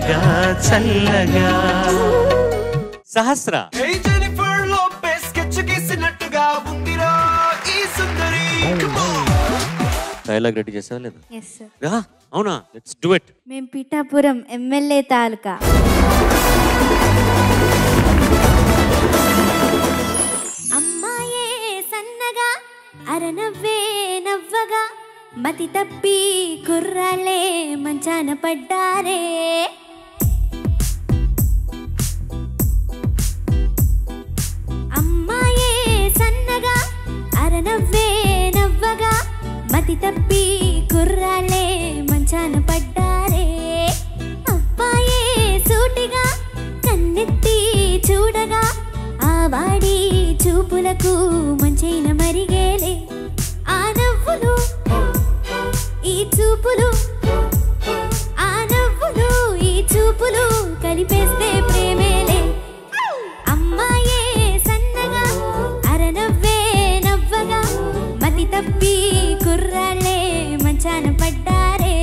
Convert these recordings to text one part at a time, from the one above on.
చల్లగా చల్లగా. సహస్ర dialogue ready చేసావా లేదా? అవునా? Let's do it. మేము పిఠాపురం ఎమ్మెల్యే తాలూకా. అమ్మాయే సన్నగా అరనవ్వే నవ్వగా మతి తప్పి కుర్రాలే మంచాన పడ్డారే. అమ్మాయే సన్నగా అరనవ్వే నవ్వగా మతి తప్పి కుర్రాలే మంచాన పడ్డారే. అబ్బాయే సూటిగా కన్నెత్తి చూడగా ఆ వాడి చూపులకు మంచైన మరిగేలే. ఆ నవ్వులు ఈ చూపులు ఆ నవ్వులు ఈ చూపులు కలిపేస్తే ప్రేమేలే. అమ్మాయే సన్నగా అరనవ్వే నవ్వగా మతి తప్పి కుర్రాలే మంచాన పడ్డారే.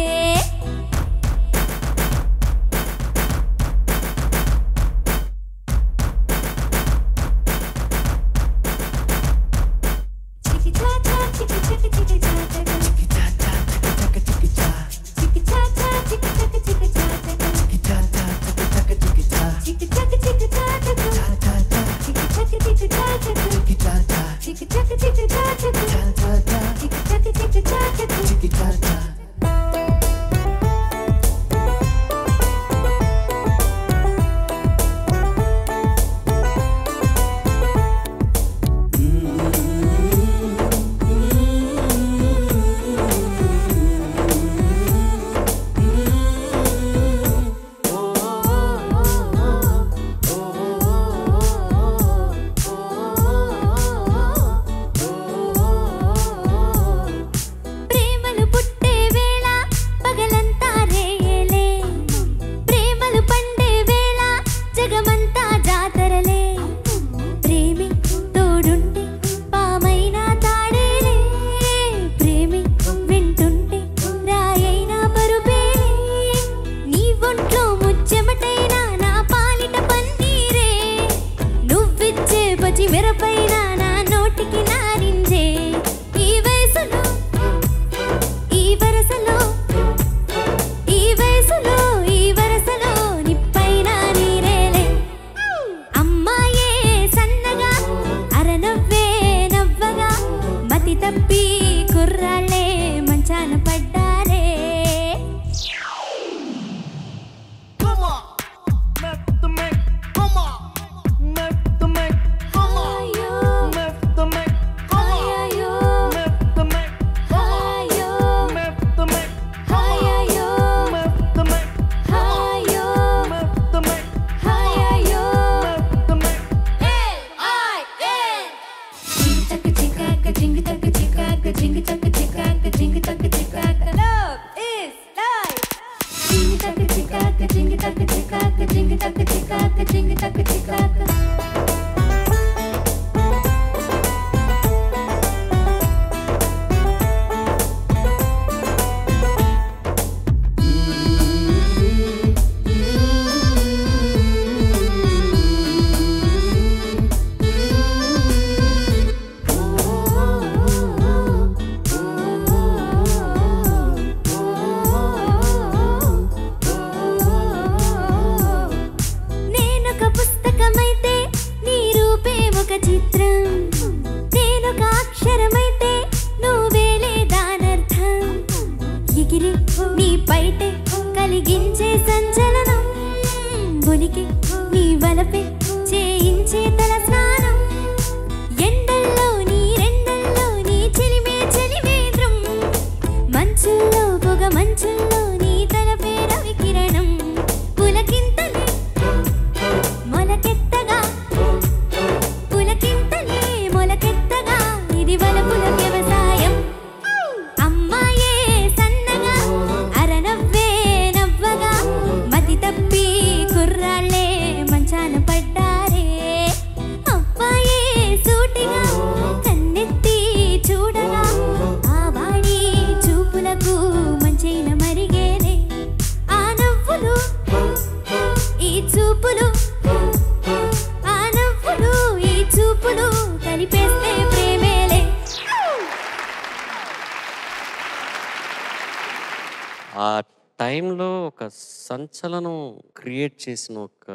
టైంలో ఒక సంచలనం క్రియేట్ చేసిన ఒక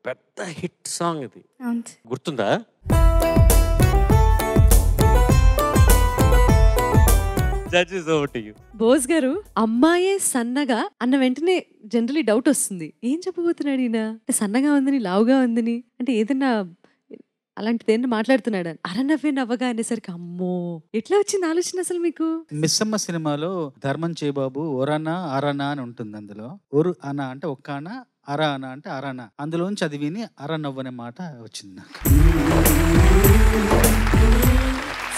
పెద్ద హిట్ సాంగ్ ఇది. అవును సార్. గుర్తుందా? Judges over to you. Bose గారు, అమ్మాయే సన్నగా అన్న వెంటనే జనరలీ డౌట్ వస్తుంది. ఏం చెప్పబోతున్నాడు ఈయన? అంటే సన్నగా ఉందని, లావుగా ఉందని, అంటే ఏదన్నా అలాంటిది ఏదైనా మాట్లాడుతున్నాడు. అరనవ్వే నవ్వగా అనేసరికి అమ్మో, ఎట్లా వచ్చింది ఆలోచన అసలు మీకు? మిస్సమ్మ సినిమాలో ధర్మం చేబాబు ఓరనా అరనా అని ఉంటుంది. అందులో ఒరు అనా అంటే ఒక్క అనా, అర అనా అంటే అరనా. అందులోంచి అది విని అరనవ్వు అనే మాట వచ్చింది నాకు.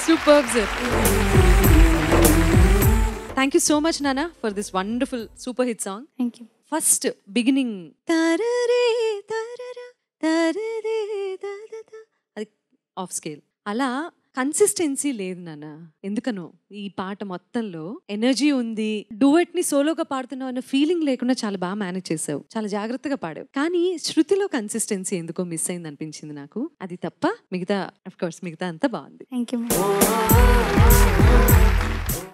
Super sir. Thank you so much నానా for this wonderful super hit song. Thank you. First beginning తరరే తరరా తరరే తరద, అది ఆఫ్ స్కేల్. అలా కన్సిస్టెన్సీ లేదు నాన్న, ఎందుకనో ఈ పాట మొత్తంలో ఎనర్జీ ఉంది. డూయట్ ని సోలోగా పాడుతున్నావు అన్న ఫీలింగ్ లేకుండా చాలా బాగా మేనేజ్ చేసావు, చాలా జాగ్రత్తగా పాడావు. కానీ శృతిలో కన్సిస్టెన్సీ ఎందుకో మిస్ అయింది అనిపించింది నాకు. అది తప్ప మిగతా ఆఫ్ కోర్స్ మిగతా అంతా బాగుంది. Thank you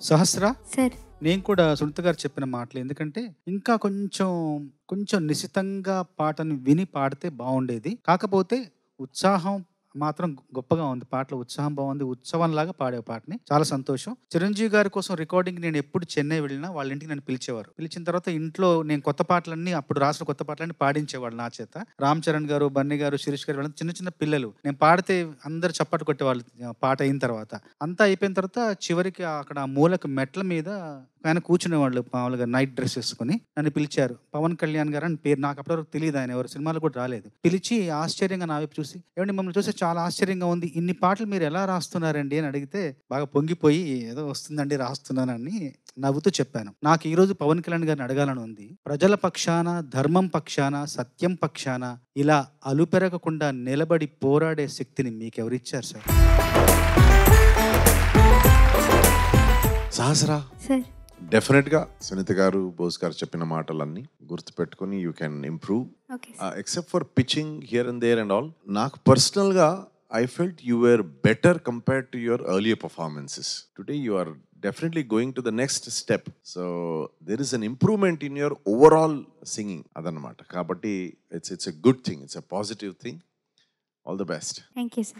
Sahasra sir. నేను కూడా సునీత గారు చెప్పిన మాటలు, ఎందుకంటే ఇంకా కొంచెం నిశితంగా పాటను విని పాడితే బాగుండేది. కాకపోతే ఉత్సాహం మాత్రం గొప్పగా ఉంది. పాటలో ఉత్సాహం బాగుంది. ఉత్సవంలాగా పాడే పాటని, చాలా సంతోషం. చిరంజీవి గారి కోసం రికార్డింగ్ నేను ఎప్పుడు చెన్నై వెళ్ళినా వాళ్ళ ఇంటికి నన్ను పిలిచేవారు. పిలిచిన తర్వాత ఇంట్లో నేను కొత్త పాటలన్నీ, అప్పుడు రాసిన కొత్త పాటలన్నీ పాడించేవాళ్ళు నా చేత. రామ్ చరణ్ గారు, బన్నీ గారు, శిరీష్ గారు, వాళ్ళంతా చిన్న చిన్న పిల్లలు. నేను పాడితే అందరు చప్పట్లు కొట్టేవాళ్ళు. పాట అయిన తర్వాత అంతా అయిపోయిన తర్వాత చివరికి అక్కడ మూలకు మెట్ల మీద ఆయన కూర్చునేవాళ్ళు, మామూలుగా నైట్ డ్రెస్ వేసుకుని. నన్ను పిలిచారు. పవన్ కళ్యాణ్ గారు అని పేరు, నాకు అప్పటివరకు తెలియదు, ఆయన ఎవరు సినిమాలు కూడా రాలేదు. పిలిచి ఆశ్చర్యంగా నా వైపు చూసి, ఏమండి మిమ్మల్ని చూసి చాలా ఆశ్చర్యంగా ఉంది, ఇన్ని పాటలు మీరు ఎలా రాస్తున్నారండి అని అడిగితే బాగా పొంగిపోయి, ఏదో వస్తుందండి రాస్తున్నానని నవ్వుతూ చెప్పాను. నాకు ఈరోజు పవన్ కళ్యాణ్ గారిని అడగాలని ఉంది. ప్రజల పక్షాన, ధర్మం పక్షాన, సత్యం పక్షాన ఇలా అలుపెరగకుండా నిలబడి పోరాడే శక్తిని మీకెవరిచ్చారు సార్? సహస్రా సార్. డెఫినెట్గా సునీత గారు, బోస్ గారు చెప్పిన మాటలన్నీ గుర్తుపెట్టుకుని you can improve. Okay. Except for pitching here and there and all, నాకు పర్సనల్గా I felt you were better compared to your earlier performances. Today you are definitely going to the next step, so there is an improvement in your overall singing adanamata kabatti it's a good thing, it's a positive thing. All the best. Thank you sir.